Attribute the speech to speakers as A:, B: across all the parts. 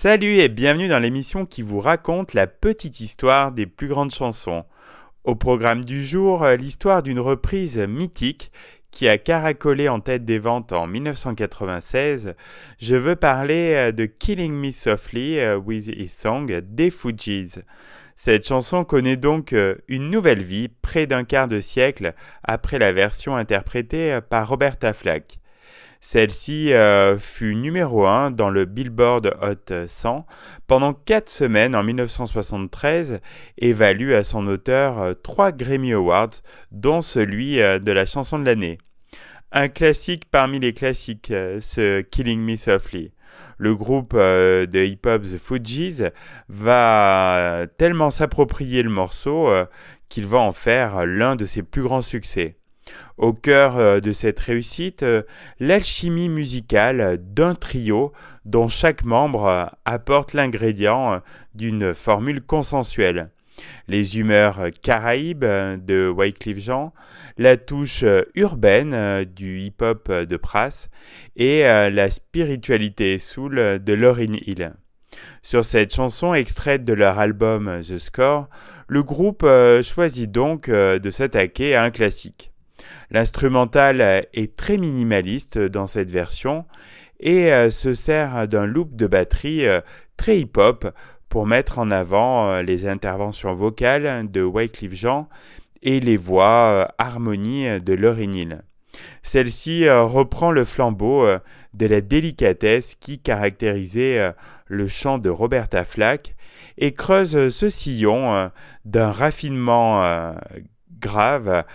A: Salut et bienvenue dans l'émission qui vous raconte la petite histoire des plus grandes chansons. Au programme du jour, l'histoire d'une reprise mythique qui a caracolé en tête des ventes en 1996. Je veux parler de Killing Me Softly with His Song des Fugees. Cette chanson connaît donc une nouvelle vie près d'un quart de siècle après la version interprétée par Roberta Flack. Celle-ci fut numéro 1 dans le Billboard Hot 100 pendant 4 semaines en 1973 et valut à son auteur 3 Grammy Awards, dont celui de la chanson de l'année. Un classique parmi les classiques, ce Killing Me Softly. Le groupe de hip-hop The Fugees va tellement s'approprier le morceau qu'il va en faire l'un de ses plus grands succès. Au cœur de cette réussite, l'alchimie musicale d'un trio dont chaque membre apporte l'ingrédient d'une formule consensuelle. Les humeurs caraïbes de Wyclef Jean, la touche urbaine du hip-hop de Pras et la spiritualité soul de Lauryn Hill. Sur cette chanson extraite de leur album The Score, le groupe choisit donc de s'attaquer à un classique. L'instrumental est très minimaliste dans cette version et se sert d'un loop de batterie très hip-hop pour mettre en avant les interventions vocales de Wyclef Jean et les voix harmonies de Lauryn Hill. Celle-ci reprend le flambeau de la délicatesse qui caractérisait le chant de Roberta Flack et creuse ce sillon d'un raffinement grave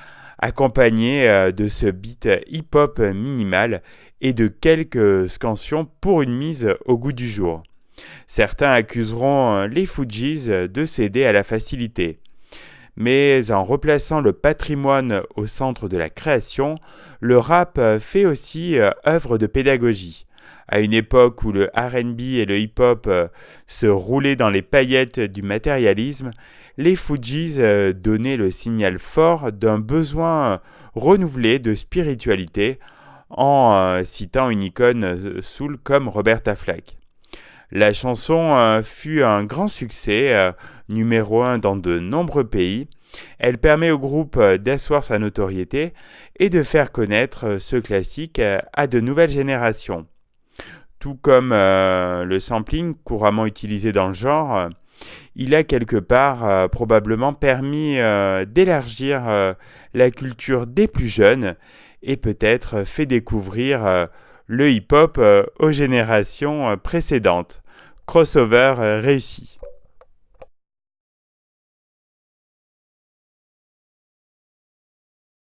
A: accompagné de ce beat hip-hop minimal et de quelques scansions pour une mise au goût du jour. Certains accuseront les Fugees de céder à la facilité. Mais en replaçant le patrimoine au centre de la création, le rap fait aussi œuvre de pédagogie. À une époque où le R&B et le hip-hop se roulaient dans les paillettes du matérialisme, les Fugees donnaient le signal fort d'un besoin renouvelé de spiritualité en citant une icône soul comme Roberta Flack. La chanson fut un grand succès, numéro 1 dans de nombreux pays. Elle permet au groupe d'asseoir sa notoriété et de faire connaître ce classique à de nouvelles générations. Tout comme le sampling couramment utilisé dans le genre, il a quelque part probablement permis d'élargir la culture des plus jeunes et peut-être fait découvrir le hip-hop aux générations précédentes. Crossover réussi.